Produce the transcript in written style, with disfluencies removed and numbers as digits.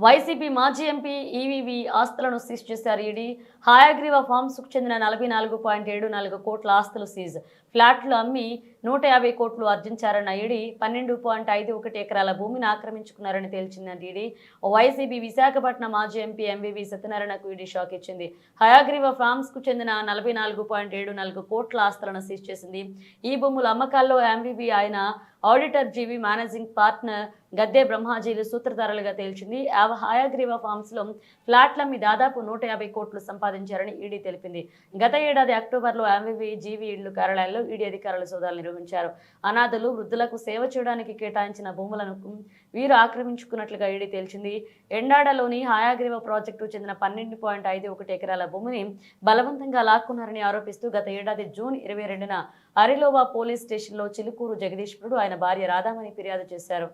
YCP మాజీ MP EVV ఆస్తులను seize చేశారు ఈడీ. హయగ్రీవ ఫార్మ్స్కు చెందిన 44.74 కోట్ల ఆస్తులు సీజ్. ఫ్లాట్లు అమ్మి 150 కోట్లు ఆర్జించారన్న ఈడీ 12.51 ఎకరాల భూమిని ఆక్రమించుకున్నారని తేల్చిందని ఈడీ. వైసీపీ విశాఖపట్నం మాజీ ఎంపీ ఎంవీవీ సత్యనారాయణకు ఈడీ షాక్ ఇచ్చింది. హయగ్రీవ ఫార్మ్స్కు చెందిన 44.74 కోట్ల ఆస్తులను సీజ్ చేసింది. ఈ భూముల అమ్మకాల్లో ఎంవీవీ, ఆయన ఆడిటర్ జీవీ, మేనేజింగ్ పార్ట్నర్ గద్దె బ్రహ్మాజీలు సూత్రధారులుగా తేల్చింది. హయగ్రీవ ఫార్మ్స్ లో ఫ్లాట్లమ్మి దాదాపు 150 కోట్లు సంపాదించారని ఈడీ తెలిపింది. గత ఏడాది అక్టోబర్లో ఎంవీవీ, జీవీ ఇళ్లు కార్యాలయాల్లో ఈడీ అధికారులు సోదాలు నిర్వహించారు. అనాథలు, వృద్ధులకు సేవ చేయడానికి కేటాయించిన భూములను వీరు ఆక్రమించుకున్నట్లుగా ఈడీ తేల్చింది. ఎండాడలోని హయగ్రీవ ప్రాజెక్టు చెందిన 12.51 ఎకరాల భూమిని బలవంతంగా లాక్కున్నారని ఆరోపిస్తూ గత ఏడాది జూన్ 22న అరిలోవా పోలీస్ స్టేషన్లో చిలుకూరు జగదీశ్వరుడు, ఆయన భార్య రాధామణి ఫిర్యాదు చేశారు.